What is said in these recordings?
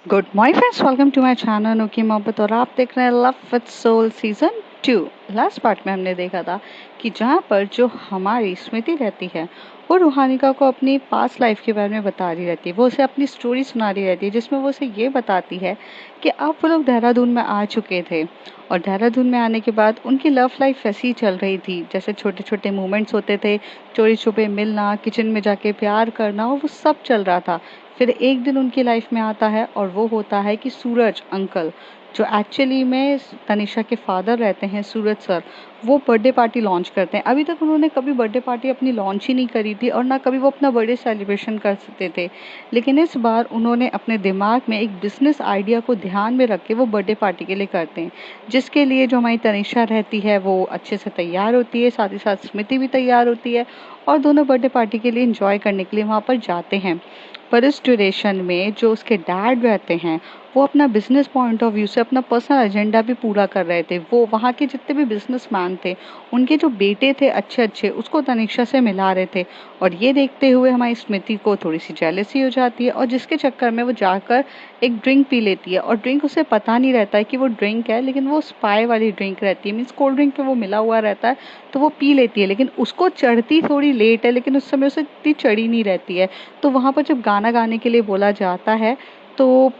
Good morning friends, welcome to my channel Anokhi Mohabbat. और आप देख रहे हैं love with soul season 2। Last part में हमने देखा था कि जहाँ पर जो हमारी स्मृति रहती है वो रूहानिका को अपनी पास्ट लाइफ के बारे में बता रही रहती है। वो उसे अपनी स्टोरी सुना रही रहती है जिसमें वो उसे ये बताती है कि अब वो लोग देहरादून में आ चुके थे और देहरादून में आने के बाद उनकी लव लाइफ वैसी ही चल रही थी। जैसे छोटे छोटे मोमेंट्स होते थे, चोरी छुपे मिलना, किचन में जाके प्यार करना, और वो सब चल रहा था। फिर एक दिन उनकी लाइफ में आता है और वो होता है कि सूरज अंकल, जो एक्चुअली में तनिषा के फादर रहते हैं, सूरज सर, वो बर्थडे पार्टी लॉन्च करते हैं। अभी तक उन्होंने कभी बर्थडे पार्टी अपनी लॉन्च ही नहीं करी थी और ना कभी वो अपना बर्थडे सेलिब्रेशन कर सकते थे। लेकिन इस बार उन्होंने अपने दिमाग में एक बिजनेस आइडिया को ध्यान में रख के वो बर्थडे पार्टी के लिए करते हैं, जिसके लिए जो हमारी तनिषा रहती है वो अच्छे से तैयार होती है, साथ ही साथ स्मृति भी तैयार होती है और दोनों बर्थडे पार्टी के लिए इंजॉय करने के लिए वहाँ पर जाते हैं। पर इस ड्यूरेशन में जो उसके डैड रहते हैं वो अपना बिजनेस पॉइंट ऑफ व्यू से अपना पर्सनल एजेंडा भी पूरा कर रहे थे। वो वहाँ के जितने भी बिजनेसमैन थे, उनके जो बेटे थे अच्छे अच्छे, उसको तनिषा से मिला रहे थे। और ये देखते हुए हमारी स्मृति को थोड़ी सी जेलसी हो जाती है और जिसके चक्कर में वो जाकर एक ड्रिंक पी लेती है। और ड्रिंक उसे पता नहीं रहता है कि वो ड्रिंक है, लेकिन वो स्पाई वाली ड्रिंक रहती है, मीन्स कोल्ड ड्रिंक पे वो मिला हुआ रहता है। तो वो पी लेती है, लेकिन उसको चढ़ती थोड़ी लेट है, लेकिन उस समय उसे इतनी चढ़ी नहीं रहती है। तो वहाँ पर जब गाना गाने के लिए बोला जाता है तो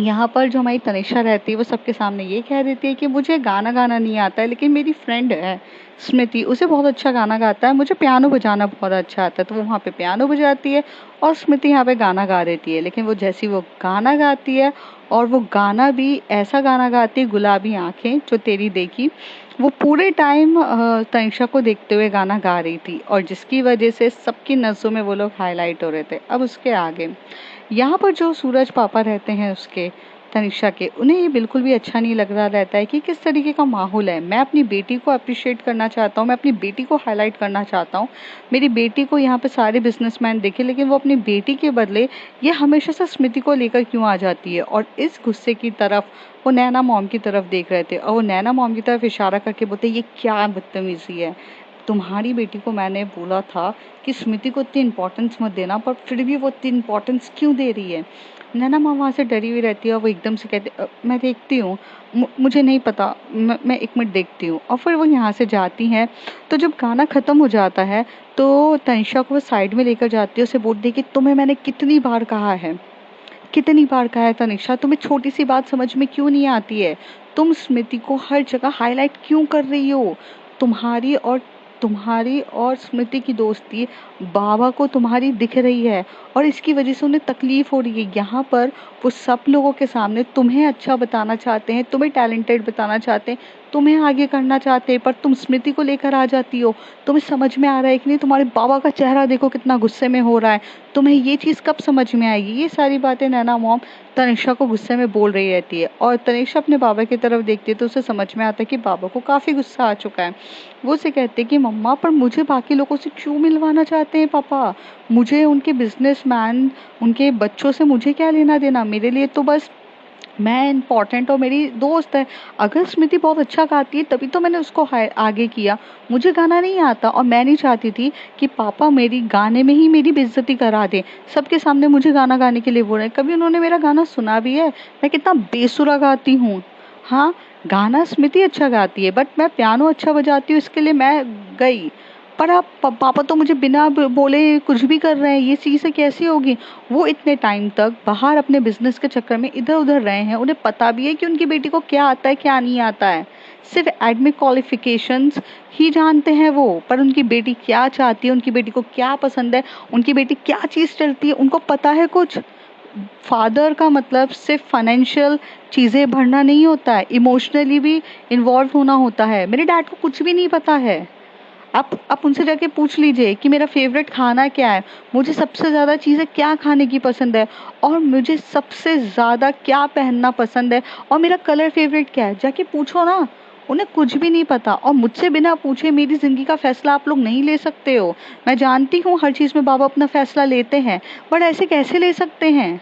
यहाँ पर जो हमारी तनिषा रहती है वो सबके सामने ये कह देती है कि मुझे गाना गाना नहीं आता है, लेकिन मेरी फ्रेंड है स्मृति, उसे बहुत अच्छा गाना गाता है, मुझे पियानो बजाना बहुत अच्छा आता है। तो वो वहाँ पे पियानो बजाती है और स्मृति यहाँ पे गाना गा देती है। लेकिन वो जैसी वो गाना गाती है, और वो गाना भी ऐसा गाना गाती है, गुलाबी आंखें जो तेरी देखी, वो पूरे टाइम तनिषा को देखते हुए गाना गा रही थी और जिसकी वजह से सबकी नज़रों में वो लोग हाईलाइट हो रहे थे। अब उसके आगे यहाँ पर जो सूरज पापा रहते हैं उसके, तनिषा के, उन्हें ये बिल्कुल भी अच्छा नहीं लग रहा रहता है कि किस तरीके का माहौल है। मैं अपनी बेटी को अप्रिशिएट करना चाहता हूँ, मैं अपनी बेटी को हाईलाइट करना चाहता हूँ, मेरी बेटी को यहाँ पे सारे बिजनेसमैन देखे, लेकिन वो अपनी बेटी के बदले ये हमेशा से स्मृति को लेकर क्यों आ जाती है। और इस गुस्से की तरफ वो नैना मॉम की तरफ देख रहे थे और वो नैना मॉम की तरफ इशारा करके बोलते, ये क्या बदतमीजी है, तुम्हारी बेटी को मैंने बोला था कि स्मृति को इतनी इंपॉर्टेंस मत देना, पर फिर भी वो इतनी इंपॉर्टेंस क्यों दे रही है। नैना माँ वहाँ से डरी हुई रहती है और वो एकदम से कहते, मैं देखती हूँ, मुझे नहीं पता, मैं एक मिनट देखती हूँ। और फिर वो यहाँ से जाती हैं। तो जब गाना ख़त्म हो जाता है तो तनिषा को वो साइड में लेकर जाती है, उसे बोलती है कि तुम्हें मैंने कितनी बार कहा है, कितनी बार कहा है तनिषा, तुम्हें छोटी सी बात समझ में क्यों नहीं आती है, तुम स्मृति को हर जगह हाईलाइट क्यों कर रही हो। तुम्हारी और तुम्हारी और स्मृति की दोस्ती बाबा को तुम्हारी दिख रही है और इसकी वजह से उन्हें तकलीफ हो रही है। यहाँ पर वो सब लोगों के सामने तुम्हें अच्छा बताना चाहते हैं, तुम्हें टैलेंटेड बताना चाहते हैं, तुम्हें आगे करना चाहते हैं, पर तुम स्मृति को लेकर आ जाती हो। तुम्हें समझ में आ रहा है कि नहीं, तुम्हारे बाबा का चेहरा देखो कितना गुस्से में हो रहा है, तुम्हें ये चीज़ कब समझ में आएगी। ये सारी बातें नैना मॉम तनिषा को गुस्से में बोल रही रहती है और तनिषा अपने बाबा की तरफ देखती है तो उसे समझ में आता है कि बाबा को काफ़ी गुस्सा आ चुका है। वो उसे कहते हैं कि मम्मा, पर मुझे बाकी लोगों से क्यों मिलवाना चाहते हैं पापा, मुझे उनके बिजनेसमैन, उनके बच्चों से मुझे क्या लेना देना, मेरे लिए तो बस मैं इम्पोर्टेंट और मेरी दोस्त है। अगर स्मृति बहुत अच्छा गाती है तभी तो मैंने उसको आगे किया, मुझे गाना नहीं आता और मैं नहीं चाहती थी कि पापा मेरी गाने में ही मेरी बेइज्जती करा दें, सबके सामने मुझे गाना गाने के लिए बोल रहे हैं। कभी उन्होंने मेरा गाना सुना भी है, मैं कितना बेसुरा गाती हूँ। हाँ, गाना स्मृति अच्छा गाती है बट मैं पियानो अच्छा बजाती हूँ, इसके लिए मैं गई। पर आप पापा तो मुझे बिना बोले कुछ भी कर रहे हैं, ये चीज़ें कैसी होगी। वो इतने टाइम तक बाहर अपने बिजनेस के चक्कर में इधर उधर रहे हैं, उन्हें पता भी है कि उनकी बेटी को क्या आता है क्या नहीं आता है, सिर्फ एडमिट क्वालिफिकेशंस ही जानते हैं वो, पर उनकी बेटी क्या चाहती है, उनकी बेटी को क्या पसंद है, उनकी बेटी क्या चीज़ चलती है, उनको पता है कुछ। फादर का मतलब सिर्फ फाइनेंशियल चीज़ें भरना नहीं होता है, इमोशनली भी इन्वॉल्व होना होता है। मेरे डैड को कुछ भी नहीं पता है। आप उनसे जाके पूछ लीजिए कि मेरा फेवरेट खाना क्या है, मुझे सबसे ज़्यादा चीज़ें क्या खाने की पसंद है, और मुझे सबसे ज़्यादा क्या पहनना पसंद है, और मेरा कलर फेवरेट क्या है, जाके पूछो ना। उन्हें कुछ भी नहीं पता और मुझसे बिना पूछे मेरी ज़िंदगी का फैसला आप लोग नहीं ले सकते हो। मैं जानती हूँ हर चीज़ में बाबा अपना फैसला लेते हैं, बट ऐसे कैसे ले सकते हैं।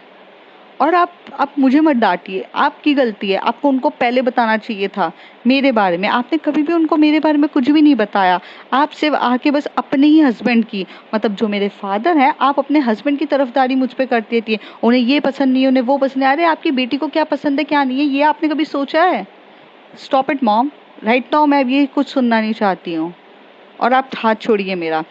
और आप मुझे मत डांटिए, आपकी गलती है, आपको उनको पहले बताना चाहिए था मेरे बारे में। आपने कभी भी उनको मेरे बारे में कुछ भी नहीं बताया। आप सिर्फ आके बस अपने ही हस्बैंड की, मतलब जो मेरे फादर हैं, आप अपने हस्बैंड की तरफदारी मुझ पे कर देती है। उन्हें ये पसंद नहीं है, उन्हें वो पसंद है। अरे आपकी बेटी को क्या पसंद है क्या नहीं है, ये आपने कभी सोचा है? Stop it mom, right now मैं अब ये कुछ सुनना नहीं चाहती हूँ, और आप हाथ छोड़िए मेरा।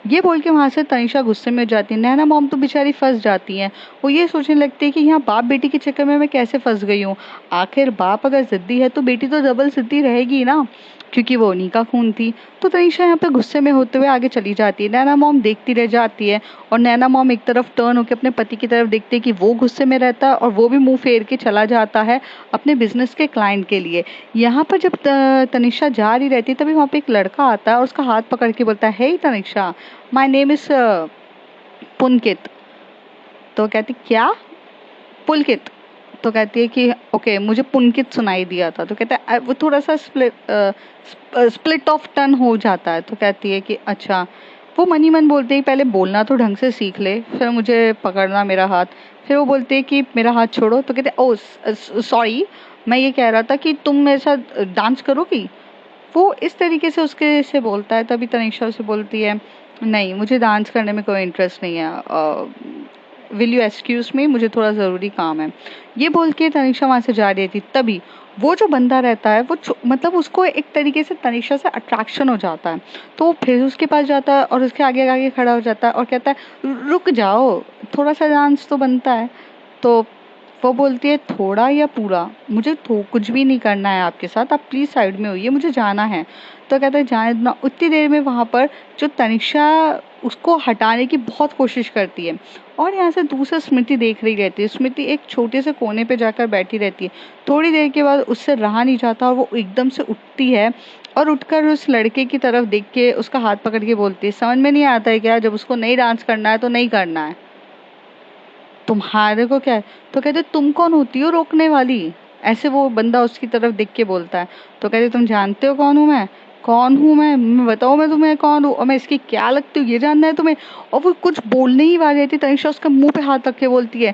ये बोल के वहां से तनिषा गुस्से में हो जाती है। नैना मॉम तो बेचारी फंस जाती हैं। वो ये सोचने लगती है कि यहाँ बाप बेटी के चक्कर में मैं कैसे फंस गई हूँ। आखिर बाप अगर जिद्दी है तो बेटी तो डबल जिद्दी रहेगी ना, क्योंकि वो उन्हीं का खून थी। तो तनिषा यहाँ पे गुस्से में होते हुए आगे चली जाती है। नैना मॉम देखती रह जाती है, और नैना मॉम एक तरफ टर्न होकर अपने पति की तरफ देखती है कि वो गुस्से में रहता है, और वो भी मुंह फेर के चला जाता है अपने बिजनेस के क्लाइंट के लिए। यहाँ पर जब तनिषा जा रही रहती है, तभी वहाँ पे एक लड़का आता है और उसका हाथ पकड़ के बोलता है, हे तनिषा, माय नेम इज पुनकित। तो कहती क्या? पुलकित। तो कहती है कि ओके, मुझे पुनकित सुनाई दिया था। तो कहता है वो थोड़ा सा स्प्लिट ऑफ टर्न हो जाता है। तो कहती है कि अच्छा। वो मन ही मन बोलते ही पहले बोलना तो ढंग से सीख ले, फिर मुझे पकड़ना मेरा हाथ। फिर वो बोलते हैं कि मेरा हाथ छोड़ो। तो कहते ओ सॉरी, मैं ये कह रहा था कि तुम मेरे साथ डांस करोगी। वो इस तरीके से उसके से बोलता है। तभी तनीषा उसे बोलती है, नहीं मुझे डांस करने में कोई इंटरेस्ट नहीं है, विल यू एक्सक्यूज मी, मुझे थोड़ा ज़रूरी काम है। ये बोल के तनीषा वहाँ से जा रही थी। तभी वो जो बंदा रहता है वो मतलब उसको एक तरीके से तनीषा से अट्रैक्शन हो जाता है। तो वो फिर उसके पास जाता है और उसके आगे आगे खड़ा हो जाता है और कहता है रुक जाओ, थोड़ा सा डांस तो बनता है। तो वो बोलती है थोड़ा या पूरा, मुझे तो कुछ भी नहीं करना है आपके साथ, आप प्लीज साइड में होइए, मुझे जाना है। तो कहता है जाने ना। उतनी देर में वहां पर जो तनिषा उसको हटाने की बहुत कोशिश करती है, और यहाँ से दूसरा स्मृति देख रही रहती है। स्मृति एक छोटे से कोने पे जाकर बैठी रहती है। थोड़ी देर के बाद उससे रहा नहीं जाता और वो एकदम से उठती है, और उठकर उस लड़के की तरफ देख के उसका हाथ पकड़ के बोलती है, समझ में नहीं आता है क्या, जब उसको नहीं डांस करना है तो नहीं करना है, तुम्हारे को क्या है? तो कहते तुम कौन होती हो रोकने वाली, ऐसे वो बंदा उसकी तरफ देख के बोलता है। तो कहते तुम जानते हो कौन हूँ मैं? कौन हूँ मैं बताओ, मैं तुम्हें कौन हूँ और मैं इसकी क्या लगती हूँ, ये जानना है तुम्हें? और वो कुछ बोलने ही वाली रहती, तनिषा उसका मुंह पे हाथ रख के बोलती है,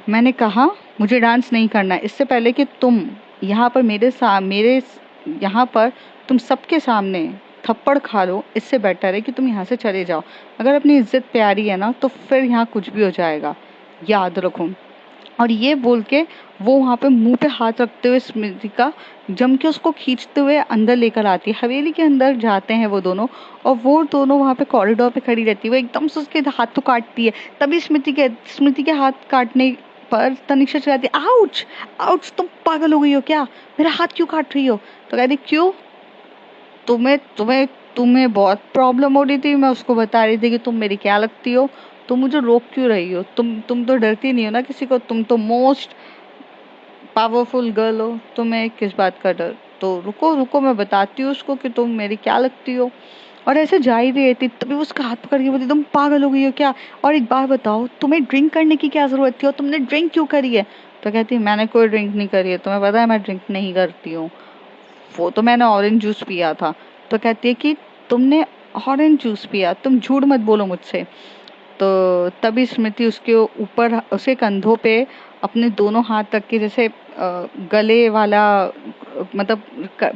मैंने कहा मुझे डांस नहीं करना है। इससे पहले कि तुम यहाँ पर मेरे यहाँ पर तुम सबके सामने थप्पड़ खा लो, इससे बेटर है कि तुम यहाँ से चले जाओ। अगर अपनी इज्जत प्यारी है ना तो फिर यहाँ कुछ भी हो जाएगा, याद रखो। और ये बोल के वो वहाँ पे मुंह पे हाथ रखते हुए स्मृति का जम के उसको खींचते हुए अंदर लेकर आती है। हवेली के अंदर जाते हैं वो दोनों, और वो दोनों वहाँ पे कॉरिडोर पे खड़ी रहती है। वो एकदम से उसके हाथ तो काटती है। तभी स्मृति के हाथ काटने पर तनिषा चिल्लाती है, आउच आउच, तुम पागल हो गई हो क्या, मेरा हाथ क्यों काट रही हो? तो कहती क्यों, तुम्हें तुम्हें तुम्हें बहुत प्रॉब्लम हो रही थी, मैं उसको बता रही थी कि तुम मेरी क्या लगती हो, तुम मुझे रोक क्यों रही हो? तुम तो डरती नहीं हो ना किसी को, तुम तो मोस्ट पावरफुल गर्ल हो, तुम्हें किस बात का डर? तो रुको रुको, मैं बताती हूँ उसको कि तुम मेरी क्या लगती हो। और ऐसे जा ही रही थी, तभी उसका हाथ पकड़ के बोलती तुम पागल हो गई हो क्या, और एक बात बताओ तुम्हें ड्रिंक करने की क्या जरूरत थी और तुमने ड्रिंक क्यों करी है? तो कहती मैंने कोई ड्रिंक नहीं करी है, तुम्हें पता है मैं ड्रिंक नहीं करती हूँ, वो तो मैंने ऑरेंज जूस पिया था। तो कहती है कि तुमने ऑरेंज जूस पिया, तुम झूठ मत बोलो मुझसे। तो तभी स्मृति उसके ऊपर उसके कंधों पे अपने दोनों हाथ रख के, जैसे गले वाला मतलब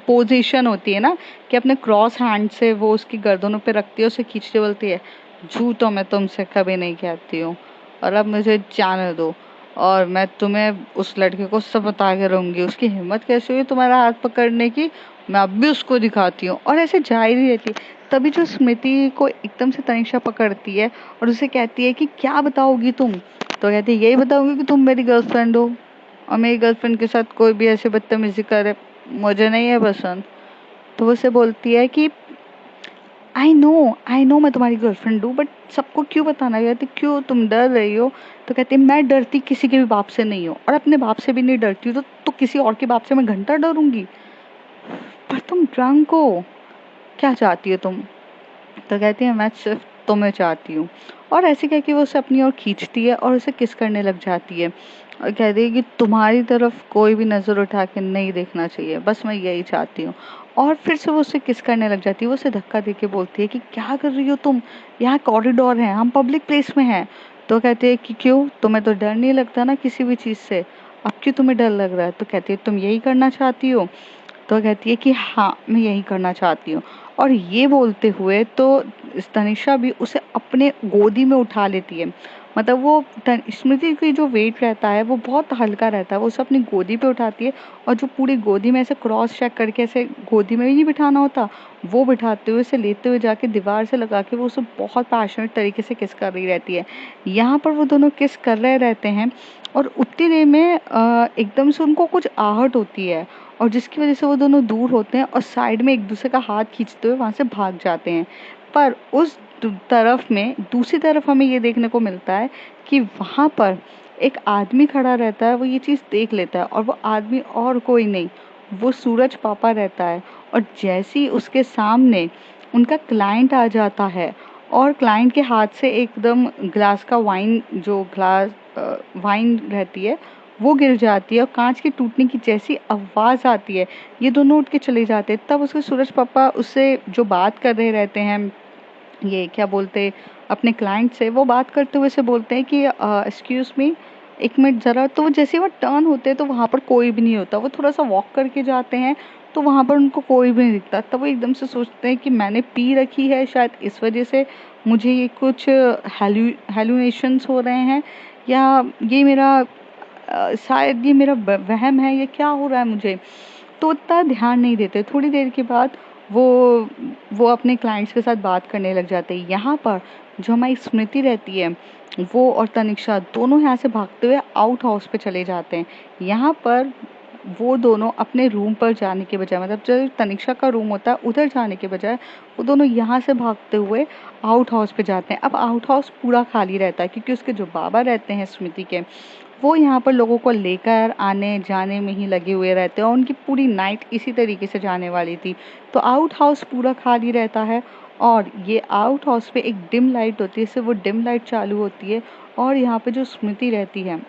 पोजीशन होती है ना, कि अपने क्रॉस हैंड से वो उसकी गर्दनों पे रखती है, उसे खींचते बोलती है, झूठो मैं तुमसे कभी नहीं कहती हूँ, और अब मुझे जाने दो, और मैं तुम्हें उस लड़के को सब बता के रहूंगी, उसकी हिम्मत कैसे हुई तुम्हारा हाथ पकड़ने की, मैं अब भी उसको दिखाती हूँ। और ऐसे जा ही रहती। तभी जो स्मृति को एकदम से तनिषा पकड़ती है और उसे कहती है कि क्या बताओगी तुम? तो कहती है यही बताऊंगी कि तुम मेरी गर्लफ्रेंड हो, और मेरी गर्लफ्रेंड के साथ कोई भी ऐसे बदतमीजी करे मुझे नहीं है पसंद। तो वो उसे बोलती है कि आई नो मैं तुम्हारी गर्लफ्रेंड हूँ, बट सबको क्यों बताना? कहती क्यों, तुम डर रही हो? तो कहती मैं डरती किसी के भी बाप से नहीं हूँ, और अपने बाप से भी नहीं डरती हूँ, तो किसी और के बाप से मैं घंटा डरूंगी? पर तुम ड्रंक हो, क्या चाहती हो तुम? तो कहती है मैं सिर्फ तुम्हें चाहती हूँ। और ऐसे कह के वो उसे अपनी ओर खींचती है और उसे किस करने लग जाती है, और कहती है कि तुम्हारी तरफ कोई भी नजर उठा के नहीं देखना चाहिए, बस मैं यही चाहती हूँ। और फिर से वो उसे किस करने लग जाती है। वो उसे धक्का दे के बोलती है कि क्या कर रही हो तुम, यहाँ कॉरिडोर है, हम पब्लिक प्लेस में हैं, तो कहती है कि क्यों, तुम्हें तो डर नहीं लगता ना किसी भी चीज़ से, अब क्यों तुम्हें डर लग रहा है? तो कहती है तुम यही करना चाहती हो? तो कहती है कि हाँ, मैं यही करना चाहती हूँ। और ये बोलते हुए तो तनिषा भी उसे अपने गोदी में उठा लेती है। मतलब वो स्मृति की जो वेट रहता है वो बहुत हल्का रहता है, वो उसे अपनी गोदी पे उठाती है और जो पूरी गोदी में ऐसे क्रॉस चेक करके ऐसे गोदी में भी नहीं बिठाना होता, वो बिठाते हुए उसे लेते हुए जाके दीवार से लगा के वो उसे बहुत पैशनेट तरीके से किस कर रही रहती है। यहाँ पर वो दोनों किस कर रहे रहते हैं और उतनी देर में एकदम से उनको कुछ आहट होती है और जिसकी वजह से वो दोनों दूर होते हैं और साइड में एक दूसरे का हाथ खींचते हुए वहां से भाग जाते हैं। पर उस तरफ में दूसरी तरफ हमें ये देखने को मिलता है कि वहां पर एक आदमी खड़ा रहता है, वो ये चीज देख लेता है और वो आदमी और कोई नहीं, वो सूरज पापा रहता है। और जैसे ही उसके सामने उनका क्लाइंट आ जाता है और क्लाइंट के हाथ से एकदम ग्लास का वाइन, जो ग्लास वाइन रहती है वो गिर जाती है और कांच के टूटने की जैसी आवाज आती है, ये दोनों उठ के चले जाते हैं। तब उसके सूरज पापा उससे जो बात कर रहे रहते हैं, ये क्या बोलते, अपने क्लाइंट से वो बात करते हुए से बोलते हैं कि एक्सक्यूज मी, एक मिनट ज़रा। तो वो जैसे वो टर्न होते हैं तो वहाँ पर कोई भी नहीं होता, वो थोड़ा सा वॉक करके जाते हैं तो वहाँ पर उनको कोई भी नहीं दिखता। तब वो एकदम से सोचते हैं कि मैंने पी रखी है शायद, इस वजह से मुझे ये कुछ हेलुनेशंस हो रहे हैं, या ये मेरा शायद ये मेरा वहम है, ये क्या हो रहा है मुझे। तो उतना ध्यान नहीं देते। थोड़ी देर के बाद वो वो अपने क्लाइंट्स के साथ बात करने लग जाते हैं। यहाँ पर जो हमारी स्मृति रहती है वो और तनिषा दोनों यहाँ से भागते हुए आउट हाउस पे चले जाते हैं। यहाँ पर वो दोनों अपने रूम पर जाने के बजाय, मतलब जो तनिषा का रूम होता है उधर जाने के बजाय वो दोनों यहाँ से भागते हुए आउट हाउस पे जाते हैं। अब आउट हाउस पूरा खाली रहता है क्योंकि उसके जो बाबा रहते हैं स्मृति के, वो यहाँ पर लोगों को लेकर आने जाने में ही लगे हुए रहते हैं और उनकी पूरी नाइट इसी तरीके से जाने वाली थी। तो आउट हाउस पूरा खाली रहता है और ये आउट हाउस पे एक डिम लाइट होती है, इससे वो डिम लाइट चालू होती है और यहाँ पे जो स्मृति रहती है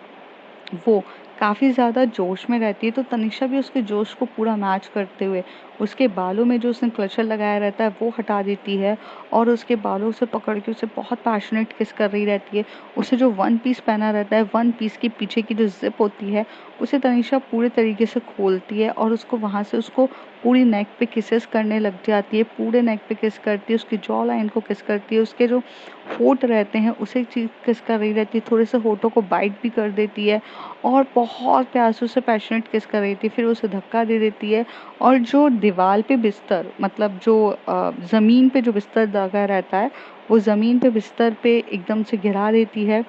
वो काफ़ी ज़्यादा जोश में रहती है। तो तनिषा भी उसके जोश को पूरा मैच करते हुए उसके बालों में जो उसने क्लचर लगाया रहता है वो हटा देती है और उसके बालों से पकड़ के उसे बहुत पैशनेट किस कर रही रहती है। उसे जो वन पीस पहना रहता है, वन पीस के पीछे की जो जिप होती है उसे तनिषा पूरे तरीके से खोलती है और उसको वहाँ से उसको पूरी नेक पे किसेस करने लग जाती है, पूरे नेक पे किस करती है, उसकी जॉ लाइन को किस करती है, उसके जो होठ रहते हैं उसे चीज किस कर रही रहती है, थोड़े से होठों को बाइट भी कर देती है और बहुत प्यार से उसे पैशनेट किस कर रही थी। फिर उसे धक्का दे देती है और जो दीवार पे बिस्तर, मतलब जो ज़मीन पे जो बिस्तर लगा रहता है वो ज़मीन पे बिस्तर पे एकदम से गिरा देती है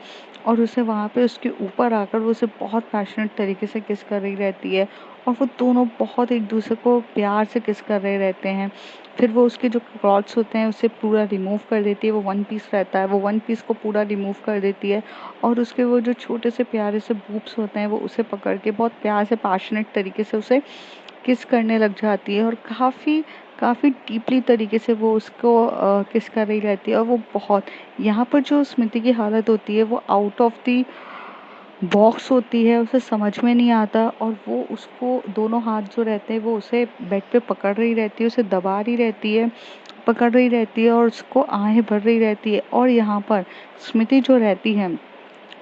और उसे वहाँ पे उसके ऊपर आकर वो उसे बहुत पैशनेट तरीके से किस कर रही रहती है और वो दोनों बहुत एक दूसरे को प्यार से किस कर रहे रहते हैं। फिर वो उसके जो क्लॉथ्स होते हैं उसे पूरा रिमूव कर देती है, वो वन पीस रहता है वो वन पीस को पूरा रिमूव कर देती है और उसके वो जो छोटे से प्यारे से बूब्स होते हैं वो उसे पकड़ के बहुत प्यार से पैशनेट तरीके से उसे किस करने लग जाती है और काफ़ी काफ़ी डीपली तरीके से वो उसको किस कर रही रहती है। और वो बहुत, यहाँ पर जो स्मृति की हालत होती है वो आउट ऑफ दी बॉक्स होती है, उसे समझ में नहीं आता और वो उसको दोनों हाथ जो रहते हैं वो उसे बेड पे पकड़ रही रहती है, उसे दबा रही रहती है, पकड़ रही रहती है और उसको आहें भर रही रहती है। और यहाँ पर स्मृति जो रहती है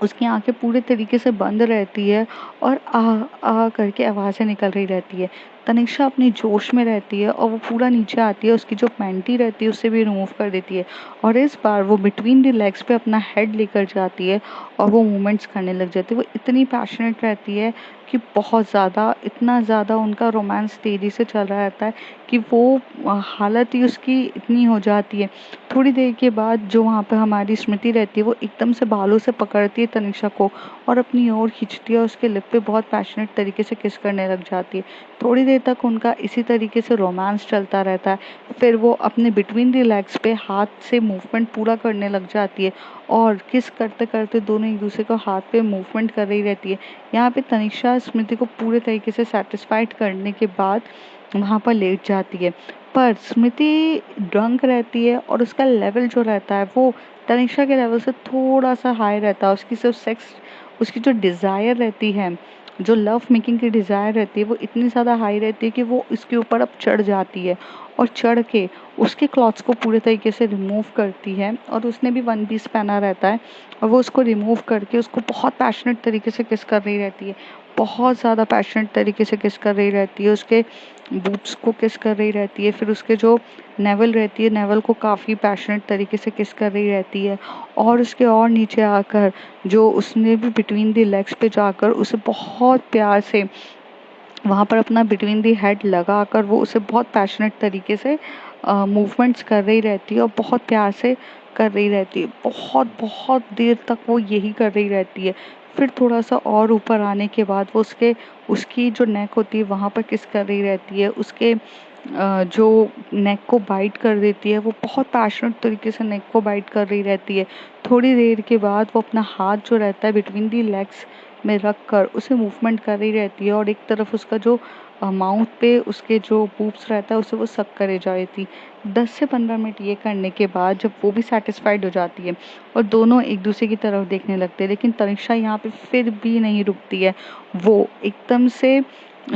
उसकी आंखें पूरे तरीके से बंद रहती है और आ करके आवाज़ें निकल रही रहती है। तनिषा अपनी जोश में रहती है और वो पूरा नीचे आती है, उसकी जो पैंटी रहती है उसे भी रिमूव कर देती है और इस बार वो बिटवीन द लेग्स पे अपना हेड लेकर जाती है और वो मूवमेंट्स करने लग जाती है। वो इतनी पैशनेट रहती है कि बहुत ज़्यादा, इतना ज़्यादा उनका रोमांस तेज़ी से चल रहा रहता है कि वो हालत ही उसकी इतनी हो जाती है। थोड़ी देर के बाद जो वहाँ पर हमारी स्मृति रहती है वो एकदम से बालों से पकड़ती है तनिषा को और अपनी ओर खींचती है और उसके लिप पे बहुत पैशनेट तरीके से किस करने लग जाती है। थोड़ी देर तक उनका इसी तरीके से रोमांस चलता रहता है। फिर वो अपने बिटवीन द लेग्स पे हाथ से मूवमेंट पूरा करने लग जाती है और किस करते करते दोनों एक दूसरे को हाथ पे मूवमेंट कर रही रहती है। यहाँ पे तनिषा स्मृति को पूरे तरीके से सेटिस्फाइड करने के बाद वहाँ पर लेट जाती है। पर स्मृति ड्रंक रहती है और उसका लेवल जो रहता है वो तनिषा के लेवल से थोड़ा सा हाई रहता है। उसकी सिर्फ सेक्स, उसकी जो डिज़ायर रहती है जो लव मेकिंग की डिज़ायर रहती है वो इतनी ज़्यादा हाई रहती है कि वो इसके ऊपर अब चढ़ जाती है और चढ़ के उसके क्लॉथ्स को पूरे तरीके से रिमूव करती है। और उसने भी वन पीस पहना रहता है और वो उसको रिमूव करके उसको बहुत पैशनेट तरीके से किस कर रही रहती है, बहुत ज़्यादा पैशनेट तरीके से किस कर रही रहती है, उसके बूब्स को किस कर रही रहती है, फिर उसके जो नेवल रहती है नेवल को काफ़ी पैशनेट तरीके से किस कर रही रहती है। और उसके और नीचे आकर जो उसने भी बिटवीन दी लेग्स पे जाकर उसे बहुत प्यार से वहाँ पर अपना बिटवीन दी हेड लगाकर वो उसे बहुत पैशनेट तरीके से मूवमेंट्स कर रही रहती है और बहुत प्यार से कर रही रहती है। बहुत बहुत देर तक वो यही कर रही रहती है। फिर थोड़ा सा और ऊपर आने के बाद वो उसकी जो नेक होती है वहाँ पर किस कर रही रहती है, उसके जो नेक को बाइट कर देती है, वो बहुत पैशनेट तरीके से नेक को बाइट कर रही रहती है। थोड़ी देर के बाद वो अपना हाथ जो रहता है बिटवीन दी लेग्स में रख कर उसे मूवमेंट कर रही रहती है और एक तरफ उसका जो माउथ पे उसके जो पूप्स रहता है उसे वो सक करे जा रही थी। 10 से 15 मिनट ये करने के बाद जब वो भी सेटिस्फाइड हो जाती है और दोनों एक दूसरे की तरफ देखने लगते हैं, लेकिन तनिषा यहाँ पे फिर भी नहीं रुकती है। वो एकदम से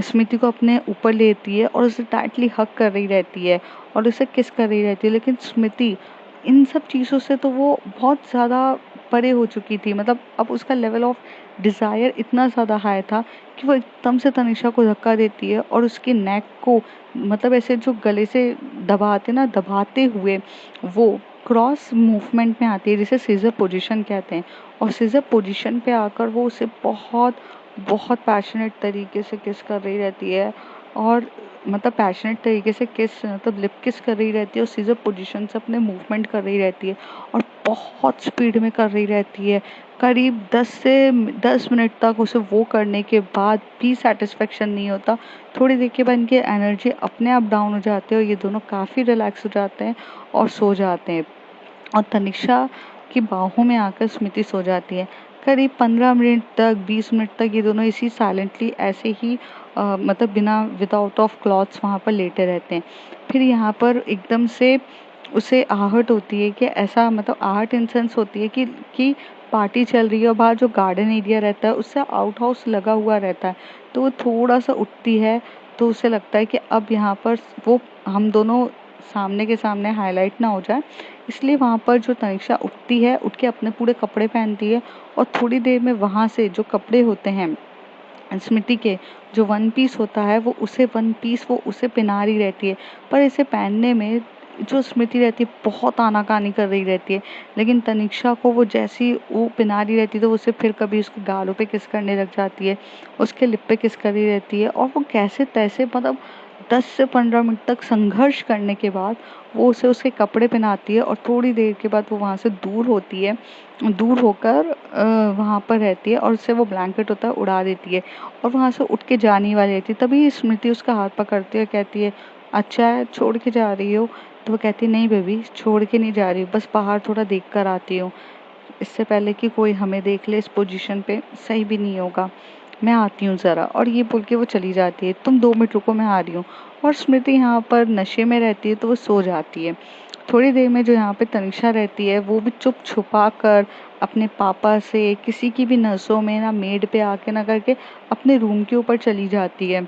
स्मृति को अपने ऊपर लेती है और उसे टाइटली हग कर रही रहती है और उसे किस कर रही रहती है। लेकिन स्मृति इन सब चीज़ों से तो वो बहुत ज़्यादा परे हो चुकी थी। मतलब अब उसका लेवल ऑफ डिज़ायर इतना ज़्यादा हाई था कि वो एकदम से तनिषा को धक्का देती है और उसके नेक को मतलब ऐसे जो गले से दबाते ना, दबाते हुए वो क्रॉस मूवमेंट में आती है जिसे सीजर पोजीशन कहते हैं। और सीजर पोजीशन पे आकर वो उसे बहुत बहुत पैशनेट तरीके से किस कर रही रहती है और मतलब पैशनेट तरीके से किस मतलब लिप किस कर रही रहती है और सीजर पोजीशन से अपने मूवमेंट कर रही रहती है और बहुत स्पीड में कर रही रहती है। करीब 10 मिनट तक उसे वो करने के बाद भी सेटिस्फेक्शन नहीं होता। थोड़ी देर के बाद इनकी एनर्जी अपने आप डाउन हो जाती है और ये दोनों काफ़ी रिलैक्स हो जाते हैं और सो जाते हैं और तनिषा की बाहों में आकर स्मृति सो जाती है। करीब 15 मिनट तक 20 मिनट तक ये दोनों इसी साइलेंटली ऐसे ही मतलब बिना विदाउट ऑफ क्लॉथ्स वहाँ पर लेटे रहते हैं। फिर यहाँ पर एकदम से उसे आहट होती है कि ऐसा मतलब आहट इन सेंस होती है कि पार्टी चल रही है और बाहर जो गार्डन एरिया रहता है उससे आउट हाउस लगा हुआ रहता है, तो वो थोड़ा सा उठती है तो उसे लगता है कि अब यहाँ पर वो हम दोनों सामने के सामने हाईलाइट ना हो जाए, इसलिए वहाँ पर जो तनिषा उठती है उठ के अपने पूरे कपड़े पहनती है और थोड़ी देर में वहाँ से जो कपड़े होते हैं स्मृति के जो वन पीस होता है वो उसे पहना रही रहती है। पर इसे पहनने में जो स्मृति रहती है बहुत आनाकानी कर रही रहती है, लेकिन तनिषा को वो जैसी वो पहना रही रहती है तो उसे फिर कभी उसके गालों पे किस करने लग जाती है, उसके लिप पे किस कर रही रहती है और वो कैसे तैसे मतलब 10 से 15 मिनट तक संघर्ष करने के बाद वो उसे उसके कपड़े पहनाती है और थोड़ी देर के बाद वो वहाँ से दूर होती है, दूर होकर वहाँ पर रहती है और उससे वो ब्लैंकेट होता है उड़ा देती है और वहाँ से उठ के जाने वाली रहती है। तभी स्मृति उसका हाथ पकड़ती है, कहती है अच्छा है छोड़ के जा रही हो? तो वो कहती है नहीं बेबी छोड़ के नहीं जा रही, बस बाहर थोड़ा देख कर आती हूँ, इससे पहले कि कोई हमें देख ले इस पोजीशन पे सही भी नहीं होगा, मैं आती हूँ ज़रा। और ये बोल के वो चली जाती है, तुम 2 मिनट रुको मैं आ रही हूँ। और स्मृति यहाँ पर नशे में रहती है तो वो सो जाती है। थोड़ी देर में जो यहाँ पे तनिषा रहती है वो भी चुप छुपा कर अपने पापा से किसी की भी नसों में ना मेड पे आके ना करके अपने रूम के ऊपर चली जाती है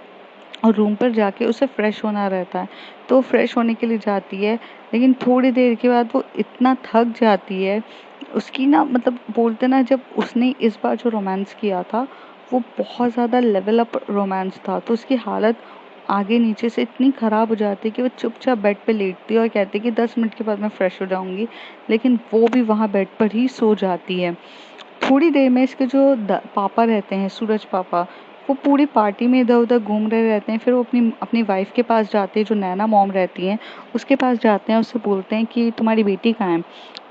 और रूम पर जाके उसे फ्रेश होना रहता है तो फ्रेश होने के लिए जाती है। लेकिन थोड़ी देर के बाद वो इतना थक जाती है, उसकी ना मतलब बोलते ना जब उसने इस बार जो रोमांस किया था वो बहुत ज़्यादा लेवल अप रोमांस था, तो उसकी हालत आगे नीचे से इतनी ख़राब हो जाती है कि वो चुपचाप बेड पे लेटती है और कहती है कि 10 मिनट के बाद मैं फ्रेश हो जाऊंगी, लेकिन वो भी वहाँ बेड पर ही सो जाती है। थोड़ी देर में इसके जो पापा रहते हैं सूरज पापा, वो पूरी पार्टी में इधर उधर घूम रहे रहते हैं। फिर वो अपनी अपनी वाइफ के पास जाते हैं जो नैना मॉम रहती हैं, उसके पास जाते हैं, उससे बोलते हैं कि तुम्हारी बेटी कहाँ है?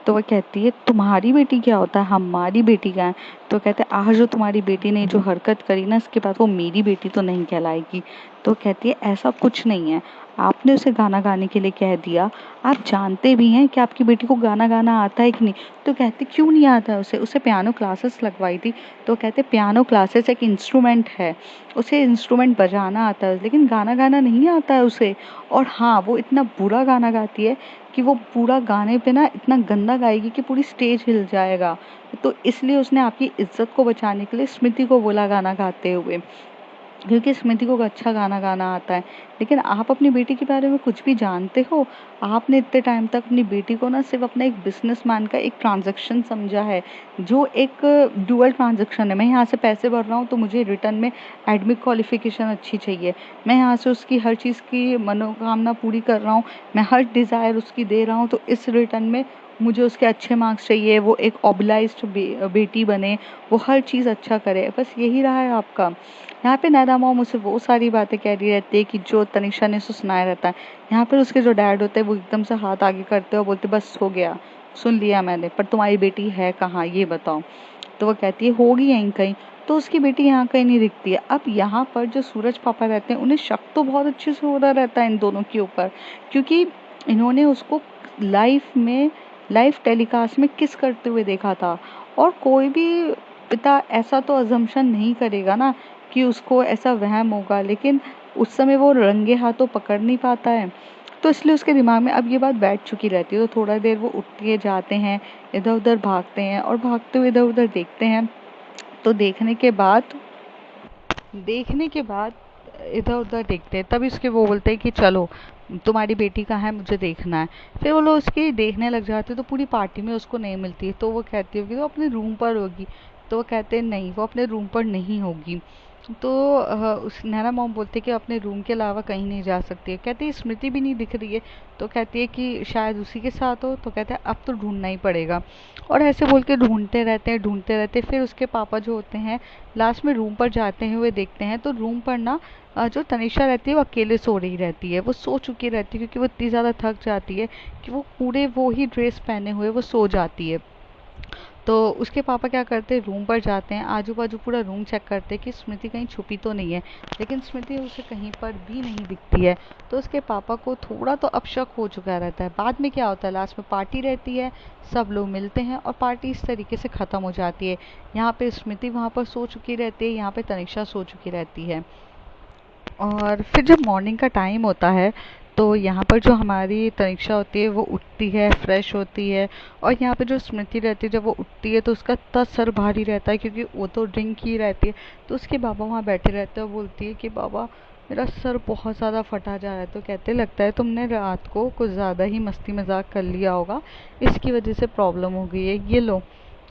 तो वह कहती है तुम्हारी बेटी क्या होता है, हमारी बेटी कहाँ है? तो कहते हैं आज जो तुम्हारी बेटी ने जो हरकत करी ना इसके बाद वो मेरी बेटी तो नहीं कहलाएगी। तो कहती है ऐसा कुछ नहीं है, आपने उसे गाना गाने के लिए कह दिया, आप जानते भी हैं कि आपकी बेटी को गाना गाना आता है कि नहीं। तो कहते क्यों नहीं आता है उसे, पियानो क्लासेस लगवाई थी। तो कहते पियानो क्लासेस एक इंस्ट्रूमेंट है, उसे इंस्ट्रूमेंट बजाना आता है लेकिन गाना गाना नहीं आता है उसे। और हाँ, वो इतना बुरा गाना गाती है कि वो पूरा गाने पे ना इतना गंदा गाएगी कि पूरी स्टेज हिल जाएगा। तो इसलिए उसने आपकी इज्जत को बचाने के लिए स्मृति को बोला गाना गाते हुए, क्योंकि स्मृति को अच्छा गाना गाना आता है। लेकिन आप अपनी बेटी के बारे में कुछ भी जानते हो? आपने इतने टाइम तक अपनी बेटी को ना सिर्फ अपना एक बिजनेसमैन का एक ट्रांजैक्शन समझा है, जो एक डुअल ट्रांजैक्शन है। मैं यहाँ से पैसे भर रहा हूँ तो मुझे रिटर्न में एडमिट क्वालिफिकेशन अच्छी चाहिए, मैं यहाँ से उसकी हर चीज़ की मनोकामना पूरी कर रहा हूँ, मैं हर डिज़ायर उसकी दे रहा हूँ, तो इस रिटर्न में मुझे उसके अच्छे मार्क्स चाहिए, वो एक ऑबलाइज्ड बेटी बने, वो हर चीज़ अच्छा करे। बस यही रहा है आपका। यहाँ पे नायरा मॉम उसे वो सारी बातें कह रही रहती है कि जो तनिषा ने उसे सुनाया रहता है। यहाँ पर उसके जो डैड होते हैं वो एकदम से हाथ आगे करते हैं और बोलते बस हो गया, सुन लिया मैंने, पर तुम्हारी बेटी है कहाँ ये बताओ। तो वो कहती है होगी यहीं कहीं। तो उसकी बेटी यहाँ कहीं नहीं दिखती है। अब यहाँ पर जो सूरज पापा रहते हैं उन्हें शक तो बहुत अच्छे से हो रहा रहता है इन दोनों के ऊपर, क्योंकि इन्होंने उसको लाइव टेलीकास्ट में किस करते हुए देखा था। और कोई भी पिता ऐसा तो अजम्पशन नहीं करेगा ना कि उसको ऐसा वहम होगा, लेकिन उस समय वो रंगे हाथों पकड़ नहीं पाता है। तो इसलिए उसके दिमाग में अब ये बात बैठ चुकी रहती है। तो थोड़ा देर वो उठते जाते हैं, इधर उधर भागते हैं और भागते हुए इधर उधर देखते हैं। तो देखने के बाद इधर उधर देखते हैं, तभी उसके वो बोलते हैं कि चलो तुम्हारी बेटी कहाँ है, मुझे देखना है। फिर वो लोग उसकी देखने लग जाते हैं तो पूरी पार्टी में उसको नहीं मिलती है। तो वो कहती होगी वो अपने रूम पर होगी। तो वो कहते हैं नहीं, वो अपने रूम पर नहीं होगी। तो उस नैना मॉम बोलती है कि अपने रूम के अलावा कहीं नहीं जा सकती है। कहती है स्मृति भी नहीं दिख रही है। तो कहती है कि शायद उसी के साथ हो। तो कहते हैं अब तो ढूंढना ही पड़ेगा। और ऐसे बोल के ढूंढते रहते हैं। फिर उसके पापा जो होते हैं लास्ट में रूम पर जाते हुए देखते हैं, तो रूम पर ना जो तनिषा रहती है वो अकेले सो रही रहती है। वो सो चुकी रहती है क्योंकि वो इतनी ज़्यादा थक जाती है कि वो पूरे वो ही ड्रेस पहने हुए वो सो जाती है। तो उसके पापा क्या करते हैं, रूम पर जाते हैं, आजू बाजू पूरा रूम चेक करते हैं कि स्मृति कहीं छुपी तो नहीं है। लेकिन स्मृति उसे कहीं पर भी नहीं दिखती है। तो उसके पापा को थोड़ा तो अब शक हो चुका रहता है। बाद में क्या होता है, लास्ट में पार्टी रहती है, सब लोग मिलते हैं और पार्टी इस तरीके से ख़त्म हो जाती है। यहाँ पे स्मृति वहाँ पर सो चुकी रहती है, यहाँ पे तनिषा सो चुकी रहती है। और फिर जब मॉर्निंग का टाइम होता है तो यहाँ पर जो हमारी तनिषा होती है वो उठती है, फ्रेश होती है। और यहाँ पे जो स्मृति रहती है जब वो उठती है तो उसका इतना सर भारी रहता है क्योंकि वो तो ड्रिंक ही रहती है। तो उसके बाबा वहाँ बैठे रहते हैं और बोलती है कि बाबा मेरा सर बहुत ज़्यादा फटा जा रहा है। तो कहते लगता है तुमने रात को कुछ ज़्यादा ही मस्ती मजाक कर लिया होगा, इसकी वजह से प्रॉब्लम हो गई है, ये लो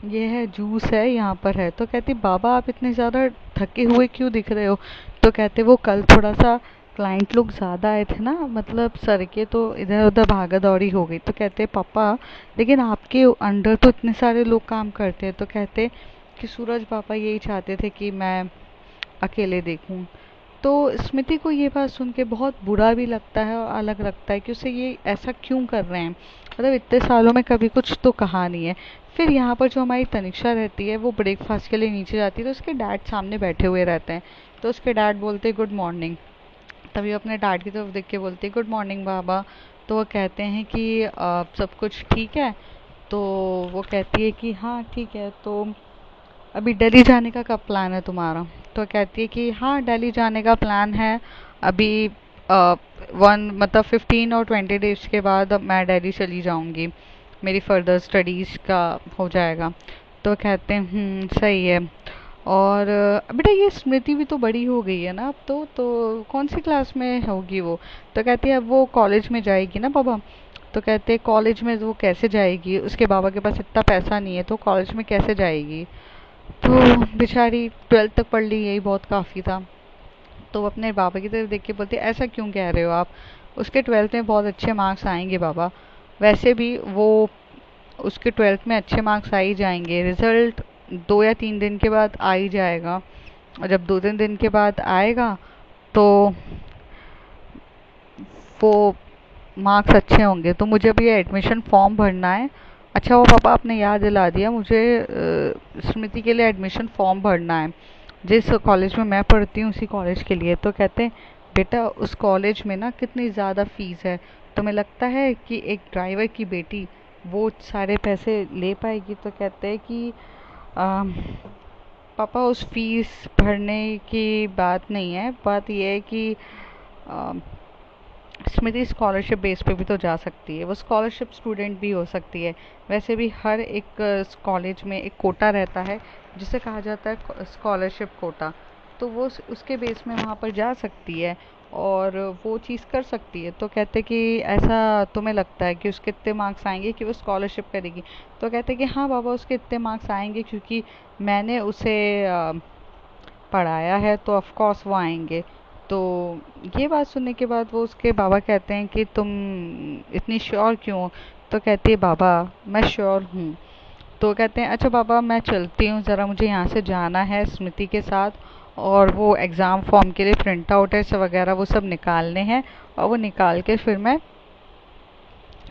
ये है जूस है यहाँ पर है। तो कहती बाबा आप इतने ज़्यादा थके हुए क्यों दिख रहे हो। तो कहते वो कल थोड़ा सा क्लाइंट लोग ज़्यादा आए थे ना, मतलब सर के, तो इधर उधर भागा दौड़ी हो गई। तो कहते पापा लेकिन आपके अंडर तो इतने सारे लोग काम करते हैं। तो कहते कि सूरज पापा यही चाहते थे कि मैं अकेले देखूं। तो स्मृति को ये बात सुन के बहुत बुरा भी लगता है और अलग लगता है कि उसे ये ऐसा क्यों कर रहे हैं, मतलब इतने सालों में कभी कुछ तो कहा नहीं है। फिर यहाँ पर जो हमारी तनिषा रहती है वो ब्रेकफास्ट के लिए नीचे जाती है तो उसके डैड सामने बैठे हुए रहते हैं। तो उसके डैड बोलते हैं गुड मॉर्निंग। तभी वो अपने डैड की तरफ देख के बोलती है गुड मॉर्निंग बाबा। तो वो कहते हैं कि सब कुछ ठीक है। तो वो कहती है कि हाँ ठीक है। तो अभी दिल्ली जाने का कब प्लान है तुम्हारा। तो कहती है कि हाँ दिल्ली जाने का प्लान है अभी, वन मतलब 15 और 20 डेज के बाद अब मैं दिल्ली चली जाऊंगी, मेरी फर्दर स्टडीज़ का हो जाएगा। तो कहते हैं सही है। और बेटा ये स्मृति भी तो बड़ी हो गई है ना अब तो कौन सी क्लास में होगी वो। तो कहती है अब वो कॉलेज में जाएगी ना पापा। तो कहते हैं कॉलेज में वो कैसे जाएगी, उसके बाबा के पास इतना पैसा नहीं है तो कॉलेज में कैसे जाएगी। तो बेचारी 12th तक पढ़ ली, यही बहुत काफ़ी था। तो वो अपने बाबा की तरफ देख के बोलती ऐसा क्यों कह रहे हो आप, उसके 12th में बहुत अच्छे मार्क्स आएंगे बाबा। वैसे भी वो उसके 12th में अच्छे मार्क्स आ ही जाएंगे, रिजल्ट 2 या 3 दिन के बाद आ ही जाएगा। और जब 2 3 दिन के बाद आएगा तो वो मार्क्स अच्छे होंगे। तो मुझे अभी एडमिशन फॉर्म भरना है। अच्छा वो पापा आपने याद दिला दिया, मुझे स्मृति के लिए एडमिशन फॉर्म भरना है जिस कॉलेज में मैं पढ़ती हूँ उसी कॉलेज के लिए। तो कहते हैं बेटा उस कॉलेज में ना कितनी ज़्यादा फीस है, तुम्हें लगता है कि एक ड्राइवर की बेटी वो सारे पैसे ले पाएगी? तो कहते हैं कि अम, पापा उस फीस भरने की बात नहीं है, बात यह है कि अम, स्मृति स्कॉलरशिप बेस पे भी तो जा सकती है, वो स्कॉलरशिप स्टूडेंट भी हो सकती है। वैसे भी हर एक कॉलेज में एक कोटा रहता है जिसे कहा जाता है स्कॉलरशिप कोटा, तो वो उसके बेस में वहाँ पर जा सकती है और वो चीज़ कर सकती है। तो कहते कि ऐसा तुम्हें लगता है कि उसके इतने मार्क्स आएंगे कि वो स्कॉलरशिप करेगी? तो कहते कि हाँ बाबा उसके इतने मार्क्स आएंगे क्योंकि मैंने उसे पढ़ाया है, तो ऑफ कोर्स वो आएंगे। तो ये बात सुनने के बाद वो उसके बाबा कहते हैं कि तुम इतनी श्योर क्यों हो? तो कहती है बाबा मैं श्योर हूँ। तो कहते हैं अच्छा बाबा मैं चलती हूँ, ज़रा मुझे यहाँ से जाना है स्मृति के साथ, और वो एग्ज़ाम फॉर्म के लिए प्रिंट आउट है वगैरह वो सब निकालने हैं, और वो निकाल के फिर मैं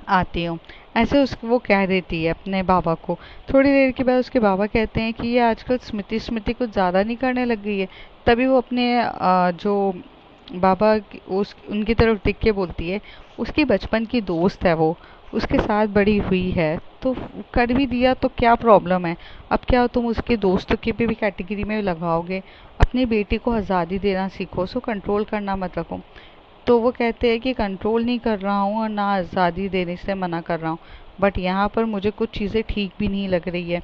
आती हूँ। ऐसे उस वो कह देती है अपने बाबा को। थोड़ी देर के बाद उसके बाबा कहते हैं कि ये आजकल स्मृति स्मृति कुछ ज़्यादा नहीं करने लग गई है। तभी वो अपने जो उस उनकी तरफ देख के बोलती है उसकी बचपन की दोस्त है वो, उसके साथ बड़ी हुई है, तो कर भी दिया तो क्या प्रॉब्लम है? अब क्या तुम उसके दोस्तों की भी कैटेगरी में लगाओगे? अपनी बेटी को आज़ादी देना सीखो, उसको कंट्रोल करना मत रखो। तो वो कहते हैं कि कंट्रोल नहीं कर रहा हूँ और ना आज़ादी देने से मना कर रहा हूँ, बट यहाँ पर मुझे कुछ चीज़ें ठीक भी नहीं लग रही है।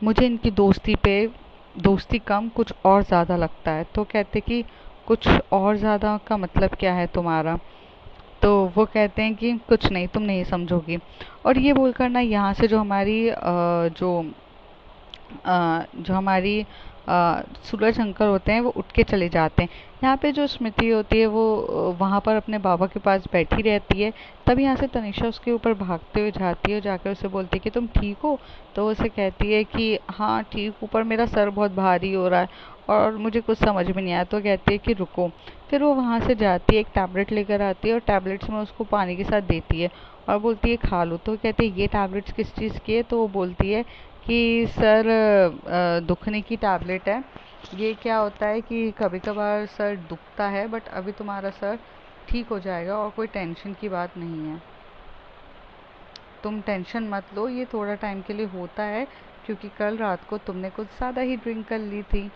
मुझे इनकी दोस्ती पे दोस्ती कम कुछ और ज़्यादा लगता है। तो कहते कि कुछ और ज़्यादा का मतलब क्या है तुम्हारा? तो वो कहते हैं कि कुछ नहीं, तुम नहीं समझोगी। और ये बोलकर ना यहाँ से जो हमारी सूरज अंकल होते हैं वो उठ के चले जाते हैं। यहाँ पे जो स्मृति होती है वो वहाँ पर अपने बाबा के पास बैठी रहती है। तब यहाँ से तनिषा उसके ऊपर भागते हुए जाती है और जाकर उसे बोलती है कि तुम ठीक हो? तो वो उसे कहती है कि हाँ ठीक हूँ, पर मेरा सर बहुत भारी हो रहा है और मुझे कुछ समझ में नहीं आया। तो कहती है कि रुको। फिर वो वहाँ से जाती है, एक टैबलेट लेकर आती है और टैबलेट्स में उसको पानी के साथ देती है और बोलती है खा लो। तो कहती है ये टैबलेट्स किस चीज़ की है? तो वो बोलती है कि सर दुखने की टैबलेट है। ये क्या होता है कि कभी कभार सर दुखता है, बट अभी तुम्हारा सर ठीक हो जाएगा और कोई टेंशन की बात नहीं है, तुम टेंशन मत लो, ये थोड़ा टाइम के लिए होता है क्योंकि कल रात को तुमने कुछ ज़्यादा ही ड्रिंक कर ली थी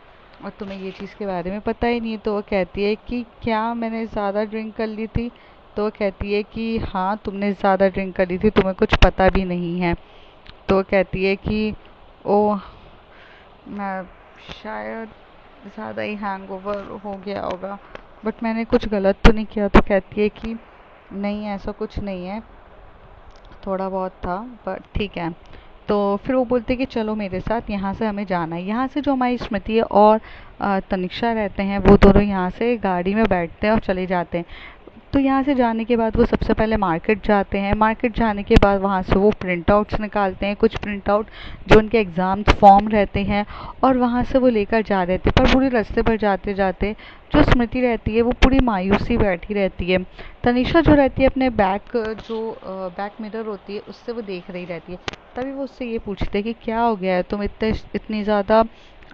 और तुम्हें ये चीज़ के बारे में पता ही नहीं है। तो वो कहती है कि क्या मैंने ज़्यादा ड्रिंक कर ली थी? तो वो कहती है कि हाँ तुमने ज़्यादा ड्रिंक कर ली थी, तुम्हें कुछ पता भी नहीं है। तो वो कहती है कि ओ मैं शायद ज़्यादा ही हैंगओवर हो गया होगा, बट मैंने कुछ गलत तो नहीं किया। तो कहती है कि नहीं ऐसा कुछ नहीं है, थोड़ा बहुत था पर ठीक है। तो फिर वो बोलते कि चलो मेरे साथ, यहाँ से हमें जाना है। यहाँ से जो हमारी स्मृति है और तनिषा रहते हैं वो दोनों यहाँ से गाड़ी में बैठते हैं और चले जाते हैं। तो यहाँ से जाने के बाद वो सबसे पहले मार्केट जाते हैं। मार्केट जाने के बाद वहाँ से वो प्रिंट आउट्स निकालते हैं, कुछ प्रिंट आउट जो उनके एग्ज़ाम्स फॉर्म रहते हैं, और वहाँ से वो लेकर जा रहे थे। पर पूरे रास्ते पर जाते जाते जो स्मृति रहती है वो पूरी मायूसी बैठी रहती है। तनीषा जो रहती है अपने बैक मिरर होती है उससे वो देख रही रहती है। तभी वो उससे ये पूछते हैं कि क्या हो गया है, तुम इतनी ज़्यादा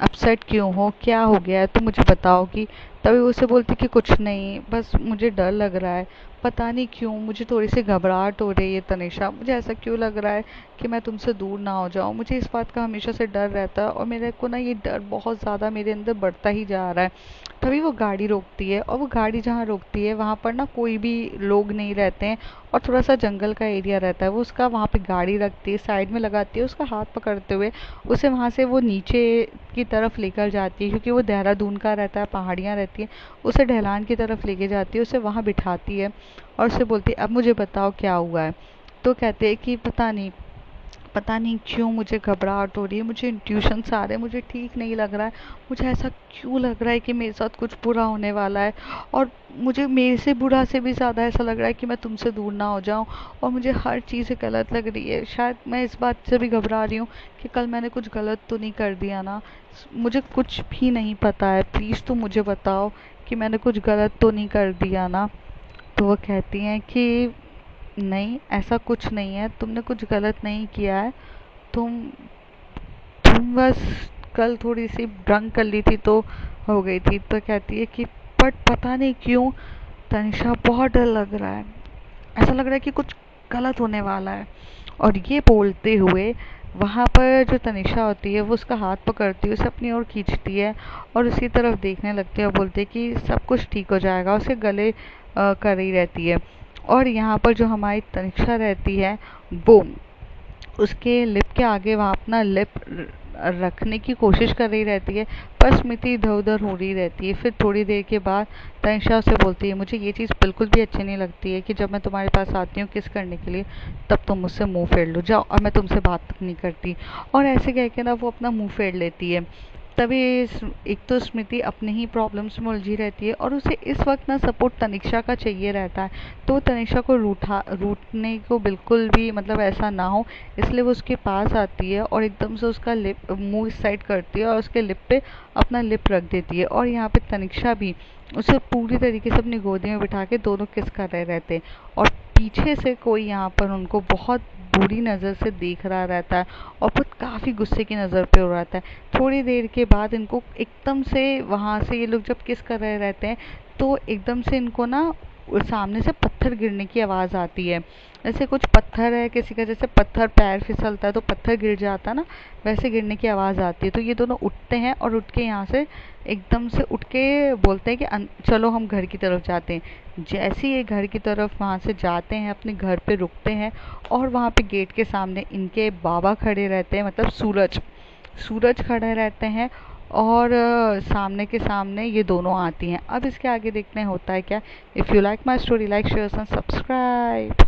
अपसेट क्यों हो, क्या हो गया है, तुम मुझे बताओगी? तभी वो उसे बोलती कि कुछ नहीं, बस मुझे डर लग रहा है, पता नहीं क्यों मुझे थोड़ी सी घबराहट हो रही है तनिषा, मुझे ऐसा क्यों लग रहा है कि मैं तुमसे दूर ना हो जाऊं, मुझे इस बात का हमेशा से डर रहता है और मेरे को ना ये डर बहुत ज़्यादा मेरे अंदर बढ़ता ही जा रहा है। तभी वो गाड़ी रोकती है और वो गाड़ी जहाँ रोकती है वहाँ पर ना कोई भी लोग नहीं रहते हैं और थोड़ा सा जंगल का एरिया रहता है। वो उसका वहाँ पे गाड़ी रखती है, साइड में लगाती है, उसका हाथ पकड़ते हुए उसे वहाँ से वो नीचे की तरफ लेकर जाती है, क्योंकि वो देहरादून का रहता है, पहाड़ियाँ रहती हैं। उसे ढलान की तरफ लेके जाती है, उसे वहाँ बिठाती है और उसे बोलती है अब मुझे बताओ क्या हुआ है? तो कहते हैं कि पता नहीं क्यों मुझे घबराहट हो रही है, मुझे इंट्यूशंस आ रहे हैं, मुझे ठीक नहीं लग रहा है, मुझे ऐसा क्यों लग रहा है कि मेरे साथ कुछ बुरा होने वाला है, और मुझे मेरे से बुरा से भी ज़्यादा ऐसा लग रहा है कि मैं तुमसे दूर ना हो जाऊं, और मुझे हर चीज़ गलत लग रही है। शायद मैं इस बात से भी घबरा रही हूँ कि कल मैंने कुछ गलत तो नहीं कर दिया ना, मुझे कुछ भी नहीं पता है, प्लीज़ तुम मुझे बताओ कि मैंने कुछ गलत तो नहीं कर दिया ना? तो वो कहती हैं कि नहीं ऐसा कुछ नहीं है, तुमने कुछ गलत नहीं किया है, तुम तुम बस कल थोड़ी सी ड्रंक कर ली थी तो हो गई थी। तो कहती है कि बट पता नहीं क्यों तनिषा बहुत डर लग रहा है, ऐसा लग रहा है कि कुछ गलत होने वाला है। और ये बोलते हुए वहाँ पर जो तनिषा होती है वो उसका हाथ पकड़ती है, उसे अपनी ओर खींचती है और उसकी तरफ देखने लगती है और बोलती है कि सब कुछ ठीक हो जाएगा, उसे गले कर रही रहती है। और यहाँ पर जो हमारी तनिषा रहती है वो उसके लिप के आगे वहाँ अपना लिप रखने की कोशिश कर रही रहती है, पर स्मृति इधर उधर हो रही रहती है। फिर थोड़ी देर के बाद तनिषा उसे बोलती है, मुझे ये चीज़ बिल्कुल भी अच्छी नहीं लगती है कि जब मैं तुम्हारे पास आती हूँ किस करने के लिए तब तुम मुझसे मुंह फेर लो, जाओ, और मैं तुमसे बात तक नहीं करती। और ऐसे कह के ना वो अपना मुंह फेर लेती है। तभी एक तो स्मृति अपने ही प्रॉब्लम्स में उलझी रहती है और उसे इस वक्त ना सपोर्ट तनिषा का चाहिए रहता है। तो तनिषा को रूठने को बिल्कुल भी मतलब ऐसा ना हो, इसलिए वो उसके पास आती है और एकदम से उसका लिप मुंह इस साइड करती है और उसके लिप पे अपना लिप रख देती है। और यहाँ पे तनिषा भी उसे पूरी तरीके से अपनी गोदी में बिठा के दोनों किस कर रहे रहते हैं। और पीछे से कोई यहाँ पर उनको बहुत बुरी नज़र से देख रहा रहता है और वो काफ़ी गुस्से की नज़र पे हो रहता है। थोड़ी देर के बाद इनको एकदम से वहाँ से ये लोग जब किस कर रहे रहते हैं तो एकदम से इनको ना सामने से पत्थर गिरने की आवाज़ आती है। जैसे कुछ पत्थर है किसी का, जैसे पत्थर पैर फिसलता है तो पत्थर गिर जाता है ना, वैसे गिरने की आवाज़ आती है। तो ये दोनों उठते हैं और उठ के यहाँ से एकदम से उठ के बोलते हैं कि चलो हम घर की तरफ जाते हैं। जैसे ये घर की तरफ वहाँ से जाते हैं अपने घर पे रुकते हैं और वहाँ पे गेट के सामने इनके बाबा खड़े रहते हैं, मतलब सूरज सूरज खड़े रहते हैं। और सामने के सामने ये दोनों आती हैं। अब इसके आगे देखते हैं होता है क्या। If you like my story, like share and subscribe.